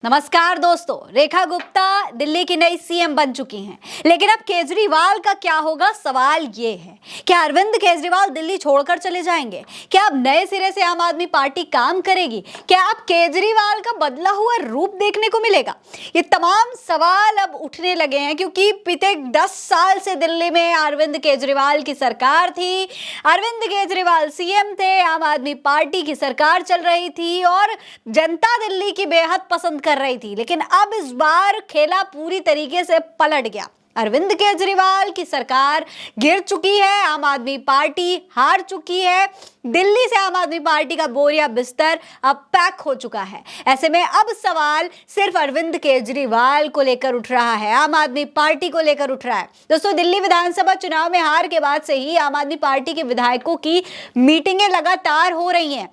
नमस्कार दोस्तों, रेखा गुप्ता दिल्ली की नई सीएम बन चुकी हैं। लेकिन अब केजरीवाल का क्या होगा, सवाल ये है क्या अरविंद केजरीवाल दिल्ली छोड़कर चले जाएंगे? क्या अब नए सिरे से आम आदमी पार्टी काम करेगी? क्या अब केजरीवाल का बदला हुआ रूप देखने को मिलेगा? ये तमाम सवाल अब उठने लगे हैं क्योंकि बीते 10 साल से दिल्ली में अरविंद केजरीवाल की सरकार थी। अरविंद केजरीवाल सीएम थे, आम आदमी पार्टी की सरकार चल रही थी और जनता दिल्ली की बेहद पसंद कर रही थी। लेकिन अब इस बार खेला पूरी तरीके से पलट गया। अरविंद केजरीवाल की सरकार गिर चुकी है, आम आदमी पार्टी हार चुकी है। दिल्ली से आम आदमी पार्टी का बोरिया बिस्तर अब पैक हो चुका है। ऐसे में अब सवाल सिर्फ अरविंद केजरीवाल को लेकर उठ रहा है, आम आदमी पार्टी को लेकर उठ रहा है। दोस्तों, दिल्ली विधानसभा चुनाव में हार के बाद से ही आम आदमी पार्टी के विधायकों की मीटिंगें लगातार हो रही हैं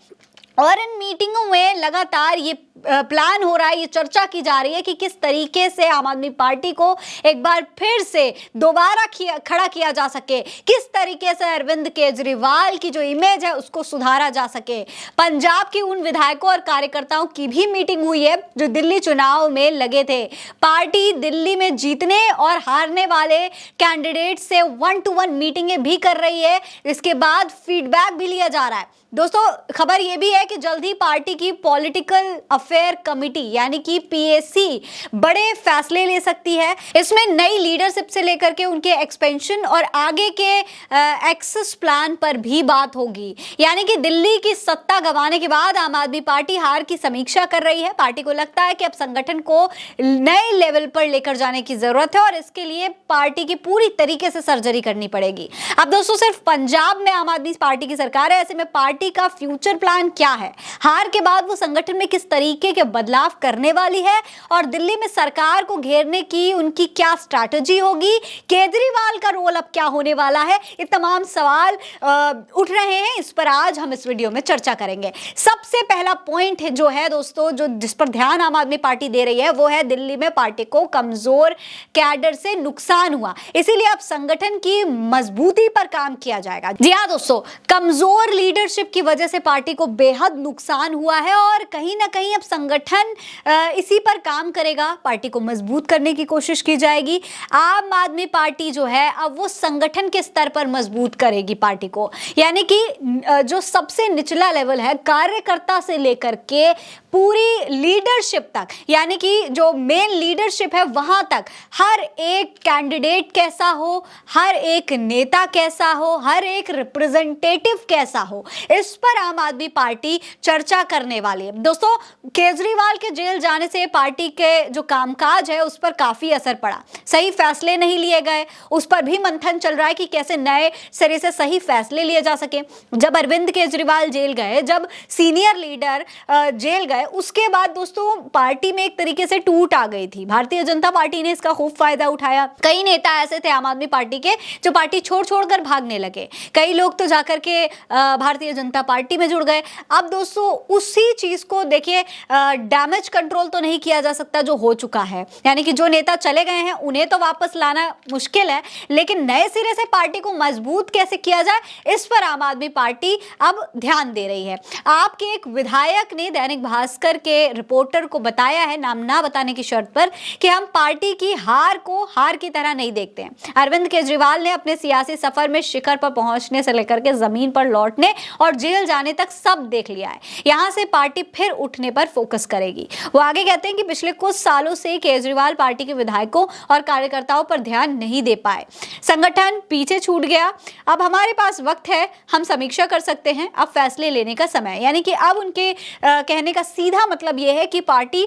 और इन मीटिंगों में लगातार ये प्लान हो रहा है, ये चर्चा की जा रही है कि किस तरीके से आम आदमी पार्टी को एक बार फिर से दोबारा खड़ा किया जा सके, किस तरीके से अरविंद केजरीवाल की जो इमेज है उसको सुधारा जा सके। पंजाब की उन विधायकों और कार्यकर्ताओं की भी मीटिंग हुई है जो दिल्ली चुनाव में लगे थे। पार्टी दिल्ली में जीतने और हारने वाले कैंडिडेट से 1-to-1 मीटिंगें भी कर रही है। इसके बाद फीडबैक भी लिया जा रहा है। दोस्तों, खबर यह भी है कि जल्द ही पार्टी की पॉलिटिकल अफेयर कमेटी यानी कि पीएसी बड़े फैसले ले सकती है। इसमें नई लीडरशिप से लेकर के उनके एक्सपेंशन और आगे के एक्सेस प्लान पर भी बात होगी। यानी कि दिल्ली की सत्ता गंवाने के बाद आम आदमी पार्टी हार की समीक्षा कर रही है। पार्टी को लगता है कि अब संगठन को नए लेवल पर लेकर जाने की जरूरत है और इसके लिए पार्टी की पूरी तरीके से सर्जरी करनी पड़ेगी। अब दोस्तों, सिर्फ पंजाब में आम आदमी पार्टी की सरकार है, ऐसे में पार्टी का फ्यूचर प्लान क्या है? हार के बाद वो संगठन में किस तरीके के बदलाव करने वाली है और दिल्ली में सरकार को घेरने की उनकी क्या स्ट्रैटेजी होगी? केजरीवाल का रोल अब क्या होने वाला है? ये तमाम सवाल उठ रहे हैं। इस पर आज हम इस वीडियो में चर्चा करेंगे। सबसे पहला पॉइंट है जो है दोस्तों, जो जिस पर ध्यान आम आदमी पार्टी दे रही है वो है दिल्ली में पार्टी को कमजोर कैडर से नुकसान हुआ, इसीलिए अब संगठन की मजबूती पर काम किया जाएगा। जी हाँ दोस्तों, कमजोर लीडरशिप की वजह से पार्टी को बेहद नुकसान हुआ है और कहीं ना कहीं अब संगठन इसी पर काम करेगा। पार्टी को मजबूत करने की कोशिश की जाएगी। आम आदमी पार्टी जो है अब वो संगठन के स्तर पर मजबूत करेगी पार्टी को, यानी कि जो सबसे निचला लेवल है कार्यकर्ता से लेकर के पूरी लीडरशिप तक, यानी कि जो मेन लीडरशिप है वहां तक हर एक कैंडिडेट कैसा हो, हर एक नेता कैसा हो, हर एक रिप्रेजेंटेटिव कैसा हो, इस पर आम आदमी पार्टी चर्चा करने वाली है। दोस्तों, केजरीवाल के जेल जाने से पार्टी के जो कामकाज है उस पर काफी असर पड़ा। सही फैसले नहीं लिए गए, उस पर भी मंथन चल रहा है कि कैसे नए सिरे से सही फैसले लिए जा सके। जब अरविंद केजरीवाल जेल गए, जब सीनियर लीडर जेल गए, उसके बाद दोस्तों पार्टी में एक तरीके से टूट आ गई थी। भारतीय जनता पार्टी ने इसका खूब फायदा उठाया। कई नेता ऐसे थे आम आदमी पार्टी के जो पार्टी छोड़ छोड़कर भागने लगे। कई लोग तो जाकर के भारतीय जनता पार्टी में जुड़ गए। अब दोस्तों उसी चीज को देखिए, डैमेज कंट्रोल तो नहीं किया जा सकता जो हो चुका है, यानी कि जो नेता चले गए हैं उन्हें तो वापस लाना मुश्किल है, लेकिन नए सिरे से पार्टी को मजबूत कैसे किया जाए इस पर आम आदमी पार्टी अब ध्यान दे रही है। आपके एक विधायक ने दैनिक भास्कर के रिपोर्टर को बताया है, नाम ना बताने की शर्त पर, कि हम पार्टी की हार को हार की तरह नहीं देखते हैं। अरविंद केजरीवाल ने अपने सियासी सफर में शिखर पर पहुंचने से लेकर के जमीन पर लौटने और जेल जाने तक सब देख लिया है। यहां से पार्टी फिर उठने पर फोकस करेगी। वो आगे कहते हैं कि पिछले कुछ सालों से केजरीवाल पार्टी के विधायकों और कार्यकर्ताओं पर ध्यान नहीं दे पाए, संगठन पीछे छूट गया। अब हमारे पास वक्त है, हम समीक्षा कर सकते हैं, अब फैसले लेने का समय। यानी कि अब उनके कहने का सीधा मतलब यह है कि पार्टी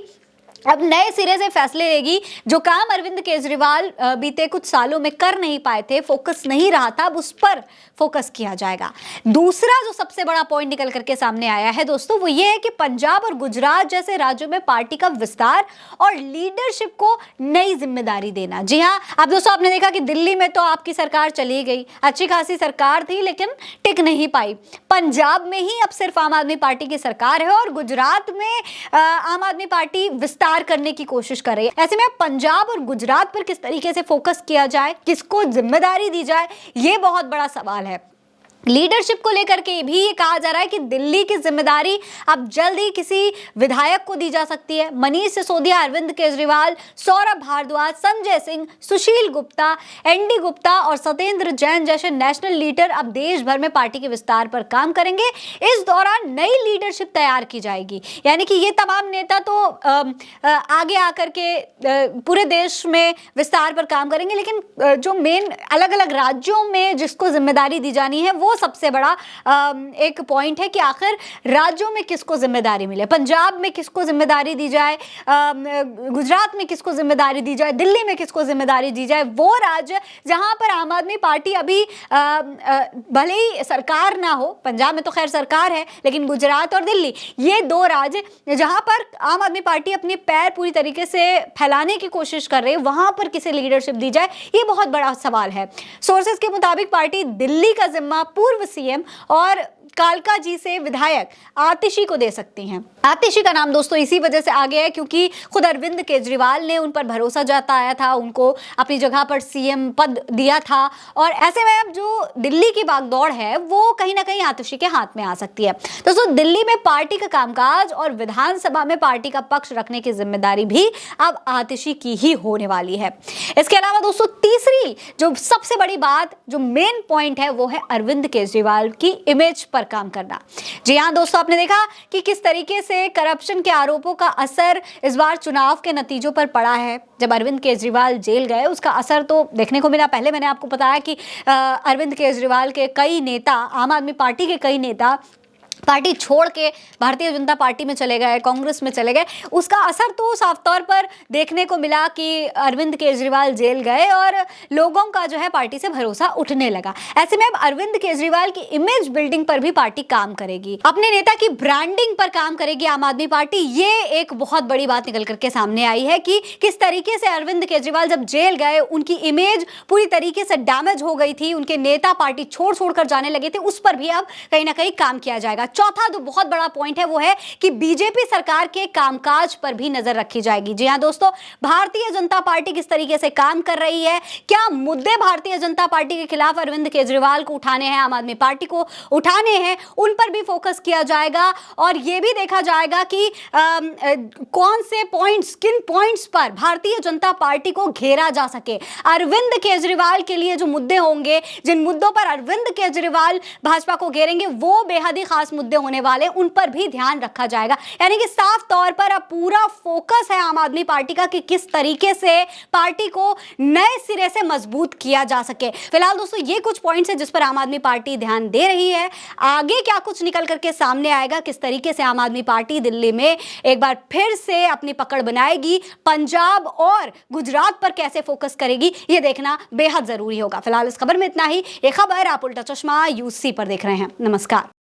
अब नए सिरे से फैसले लेगी। जो काम अरविंद केजरीवाल बीते कुछ सालों में कर नहीं पाए थे, फोकस नहीं रहा था, अब उस पर फोकस किया जाएगा। दूसरा जो सबसे बड़ा पॉइंट निकल करके सामने आया है दोस्तों, वो ये है कि पंजाब और गुजरात जैसे राज्यों में पार्टी का विस्तार और लीडरशिप को नई जिम्मेदारी देना। जी हाँ, अब दोस्तों आपने देखा कि दिल्ली में तो आपकी सरकार चली गई, अच्छी खासी सरकार थी लेकिन टिक नहीं पाई। पंजाब में ही अब सिर्फ आम आदमी पार्टी की सरकार है और गुजरात में आम आदमी पार्टी विस्तार करने की कोशिश कर रही है। ऐसे में पंजाब और गुजरात पर किस तरीके से फोकस किया जाए, किसको जिम्मेदारी दी जाए, ये बहुत बड़ा सवाल है। लीडरशिप को लेकर के भी ये कहा जा रहा है कि दिल्ली की जिम्मेदारी अब जल्द ही किसी विधायक को दी जा सकती है। मनीष सिसोदिया, अरविंद केजरीवाल, सौरभ भारद्वाज, संजय सिंह, सुशील गुप्ता, एनडी गुप्ता और सत्येंद्र जैन जैसे नेशनल लीडर अब देश भर में पार्टी के विस्तार पर काम करेंगे। इस दौरान नई लीडरशिप तैयार की जाएगी, यानी कि ये तमाम नेता तो आगे आकर के पूरे देश में विस्तार पर काम करेंगे, लेकिन जो मेन अलग अलग राज्यों में जिसको जिम्मेदारी दी जानी है वो सबसे बड़ा एक पॉइंट है कि आखिर राज्यों में किसको जिम्मेदारी मिले। पंजाब में किसको जिम्मेदारी दी जाए, गुजरात में किसको जिम्मेदारी दी जाए, दिल्ली में किसको जिम्मेदारी दी जाए। वो राज्य जहां पर आम आदमी पार्टी अभी भले ही सरकार ना हो, पंजाब में तो खैर सरकार है, लेकिन गुजरात और दिल्ली ये दो राज्य जहां पर आम आदमी पार्टी अपने पैर पूरी तरीके से फैलाने की कोशिश कर रही है, वहां पर किसे लीडरशिप दी जाए, ये बहुत बड़ा सवाल है। सोर्सेज के मुताबिक पार्टी दिल्ली का जिम्मा पूर्व सीएम और कालका जी से विधायक आतिशी को दे सकती हैं। आतिशी का नाम दोस्तों इसी वजह से आ गया है क्योंकि खुद अरविंद केजरीवाल ने उन पर भरोसा जताया था, उनको अपनी जगह पर सीएम पद दिया था, और ऐसे में अब जो दिल्ली की बागदौड़ है वो कहीं ना कहीं आतिशी के हाथ में आ सकती है। दोस्तों दिल्ली में पार्टी का कामकाज और विधानसभा में पार्टी का पक्ष रखने की जिम्मेदारी भी अब आतिशी की ही होने वाली है। इसके अलावा दोस्तों तीसरी जो सबसे बड़ी बात, जो मेन पॉइंट है, वो है अरविंद केजरीवाल की इमेज पर काम करना। जी हाँ दोस्तों, आपने देखा कि किस तरीके से करप्शन के आरोपों का असर इस बार चुनाव के नतीजों पर पड़ा है। जब अरविंद केजरीवाल जेल गए उसका असर तो देखने को मिला। पहले मैंने आपको बताया कि अरविंद केजरीवाल के कई नेता, आम आदमी पार्टी के कई नेता पार्टी छोड़ के भारतीय जनता पार्टी में चले गए, कांग्रेस में चले गए। उसका असर तो साफ तौर पर देखने को मिला कि अरविंद केजरीवाल जेल गए और लोगों का जो है पार्टी से भरोसा उठने लगा। ऐसे में अब अरविंद केजरीवाल की इमेज बिल्डिंग पर भी पार्टी काम करेगी, अपने नेता की ब्रांडिंग पर काम करेगी आम आदमी पार्टी। ये एक बहुत बड़ी बात निकल करके सामने आई है कि किस तरीके से अरविंद केजरीवाल जब जेल गए उनकी इमेज पूरी तरीके से डैमेज हो गई थी, उनके नेता पार्टी छोड़कर जाने लगे थे, उस पर भी अब कहीं ना कहीं काम किया जाएगा। चौथा जो बहुत बड़ा पॉइंट है वो है कि बीजेपी सरकार के कामकाज पर भी नजर रखी जाएगी। जी हां दोस्तों, भारतीय जनता पार्टी किस तरीके से काम कर रही है, क्या मुद्दे भारतीय जनता पार्टी के खिलाफ अरविंद केजरीवाल को उठाने हैं, आम आदमी पार्टी को उठाने हैं, उन पर भी फोकस किया जाएगा। और यह भी देखा जाएगा कि कौन से पॉइंट्स, किन पॉइंट्स पर भारतीय जनता पार्टी को घेरा जा सके। अरविंद केजरीवाल के लिए जो मुद्दे होंगे, जिन मुद्दों पर अरविंद केजरीवाल भाजपा को घेरेंगे, वो बेहद ही खास मुद्दे होने वाले, उन पर भी ध्यान रखा जाएगा। यानी कि साफ तौर पर अब पूरा फोकस है आम आदमी पार्टी का कि किस तरीके से पार्टी को नए सिरे से मजबूत किया जा सके। फिलहाल दोस्तों ये कुछ पॉइंट्स हैं जिस पर आम आदमी पार्टी ध्यान दे रही है। आगे क्या कुछ निकल करके सामने आएगा, किस तरीके से आम आदमी पार्टी दिल्ली में एक बार फिर से अपनी पकड़ बनाएगी, पंजाब और गुजरात पर कैसे फोकस करेगी, यह देखना बेहद जरूरी होगा। फिलहाल इस खबर में इतना ही। यह खबर आप उल्टा चश्मा यूसी पर देख रहे हैं। नमस्कार।